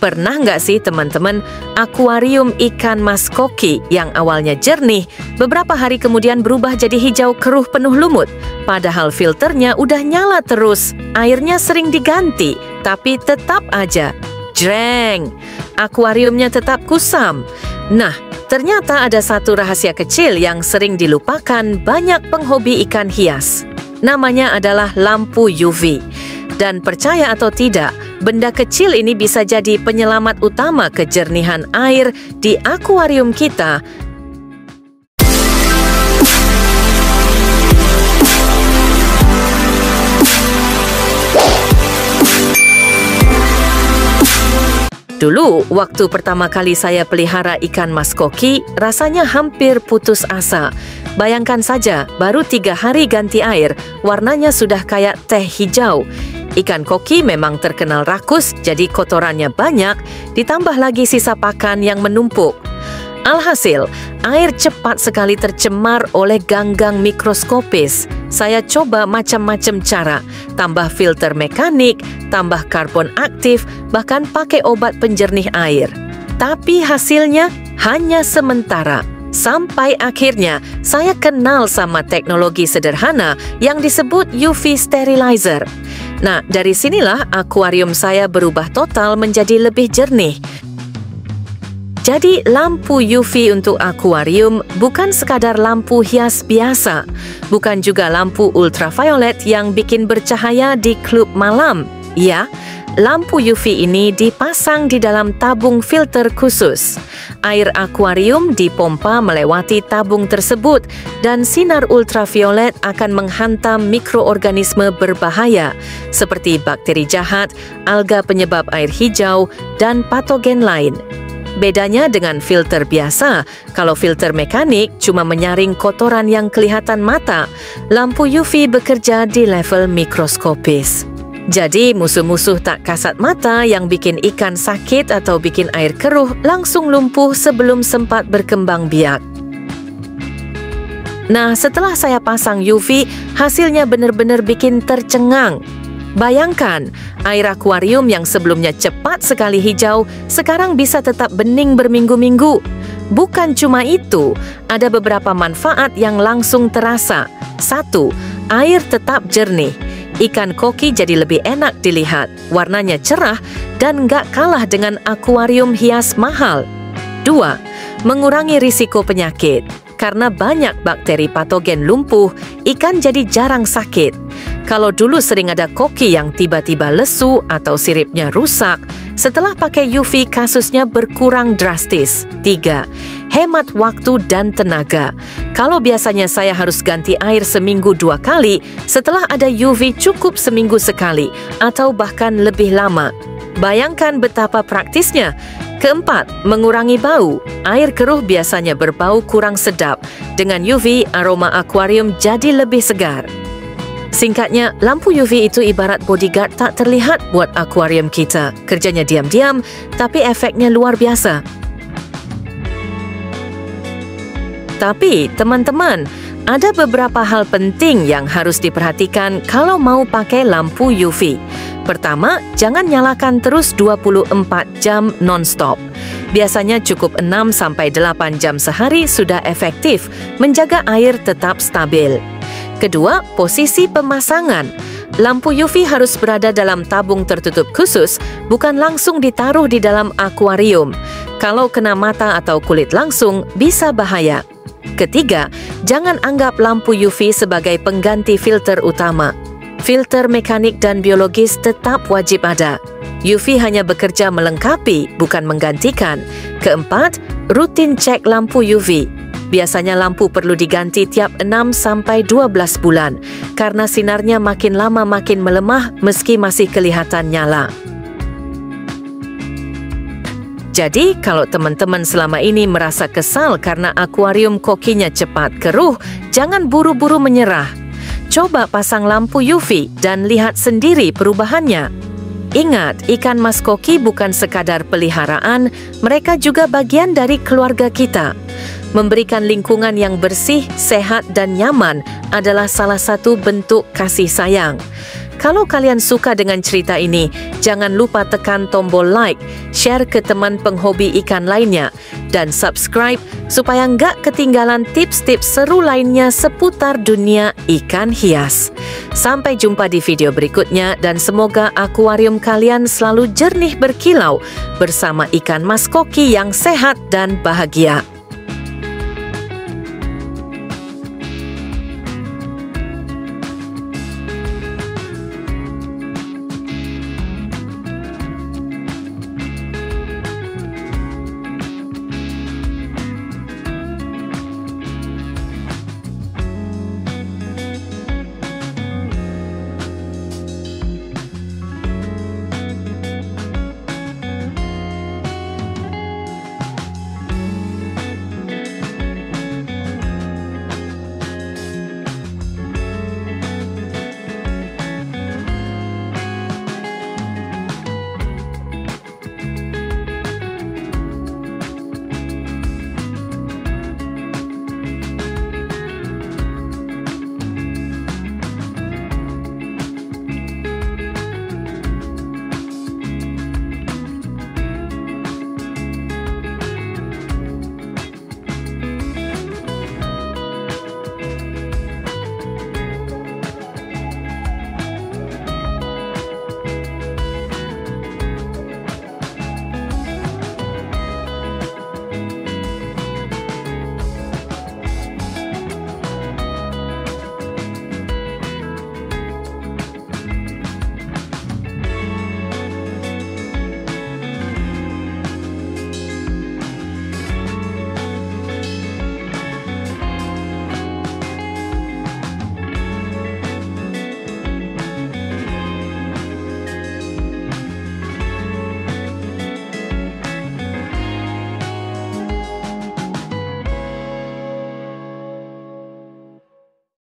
Pernah nggak sih teman-teman, akuarium ikan mas koki yang awalnya jernih, beberapa hari kemudian berubah jadi hijau keruh penuh lumut? Padahal filternya udah nyala terus, airnya sering diganti, tapi tetap aja jreng, akuariumnya tetap kusam. Nah, ternyata ada satu rahasia kecil yang sering dilupakan banyak penghobi ikan hias. Namanya adalah lampu UV. Dan percaya atau tidak, benda kecil ini bisa jadi penyelamat utama kejernihan air di akuarium kita. Dulu, waktu pertama kali saya pelihara ikan mas koki, rasanya hampir putus asa. Bayangkan saja, baru 3 hari ganti air, warnanya sudah kayak teh hijau. Ikan koki memang terkenal rakus, jadi kotorannya banyak, ditambah lagi sisa pakan yang menumpuk. Alhasil, air cepat sekali tercemar oleh ganggang mikroskopis. Saya coba macam-macam cara, tambah filter mekanik, tambah karbon aktif, bahkan pakai obat penjernih air. Tapi hasilnya hanya sementara. Sampai akhirnya, saya kenal sama teknologi sederhana yang disebut UV sterilizer. Nah, dari sinilah akuarium saya berubah total menjadi lebih jernih. Jadi, lampu UV untuk akuarium bukan sekadar lampu hias biasa, bukan juga lampu ultraviolet yang bikin bercahaya di klub malam. Ya, lampu UV ini dipasang di dalam tabung filter khusus. Air akuarium dipompa melewati tabung tersebut dan sinar ultraviolet akan menghantam mikroorganisme berbahaya seperti bakteri jahat, alga penyebab air hijau, dan patogen lain. Bedanya dengan filter biasa, kalau filter mekanik cuma menyaring kotoran yang kelihatan mata, lampu UV bekerja di level mikroskopis. Jadi musuh-musuh tak kasat mata yang bikin ikan sakit atau bikin air keruh langsung lumpuh sebelum sempat berkembang biak. Nah, setelah saya pasang UV, hasilnya benar-benar bikin tercengang. Bayangkan, air akuarium yang sebelumnya cepat sekali hijau, sekarang bisa tetap bening berminggu-minggu. Bukan cuma itu, ada beberapa manfaat yang langsung terasa. 1. Air tetap jernih. Ikan koki jadi lebih enak dilihat, warnanya cerah, dan nggak kalah dengan akuarium hias mahal. 2. Mengurangi risiko penyakit. Karena banyak bakteri patogen lumpuh, ikan jadi jarang sakit. Kalau dulu sering ada koki yang tiba-tiba lesu atau siripnya rusak, setelah pakai UV kasusnya berkurang drastis. 3. Hemat waktu dan tenaga. Kalau biasanya saya harus ganti air seminggu 2 kali, setelah ada UV cukup seminggu sekali atau bahkan lebih lama. Bayangkan betapa praktisnya. 4. Mengurangi bau. Air keruh biasanya berbau kurang sedap. Dengan UV, aroma akuarium jadi lebih segar. Singkatnya, lampu UV itu ibarat bodyguard tak terlihat buat akuarium kita. Kerjanya diam-diam, tapi efeknya luar biasa. Tapi, teman-teman, ada beberapa hal penting yang harus diperhatikan kalau mau pakai lampu UV. Pertama, jangan nyalakan terus 24 jam non-stop. Biasanya cukup 6-8 jam sehari sudah efektif menjaga air tetap stabil. Kedua, posisi pemasangan. Lampu UV harus berada dalam tabung tertutup khusus, bukan langsung ditaruh di dalam akuarium. Kalau kena mata atau kulit langsung, bisa bahaya. Ketiga, jangan anggap lampu UV sebagai pengganti filter utama. Filter mekanik dan biologis tetap wajib ada. UV hanya bekerja melengkapi, bukan menggantikan. Keempat, rutin cek lampu UV. Biasanya lampu perlu diganti tiap 6-12 bulan karena sinarnya makin lama makin melemah meski masih kelihatan nyala. Jadi, kalau teman-teman selama ini merasa kesal karena akuarium kokinya cepat keruh, jangan buru-buru menyerah. Coba pasang lampu UV dan lihat sendiri perubahannya. Ingat, ikan mas koki bukan sekadar peliharaan, mereka juga bagian dari keluarga kita. Memberikan lingkungan yang bersih, sehat, dan nyaman adalah salah satu bentuk kasih sayang. Kalau kalian suka dengan cerita ini, jangan lupa tekan tombol like, share ke teman penghobi ikan lainnya, dan subscribe supaya nggak ketinggalan tips-tips seru lainnya seputar dunia ikan hias. Sampai jumpa di video berikutnya dan semoga akuarium kalian selalu jernih berkilau bersama ikan mas koki yang sehat dan bahagia.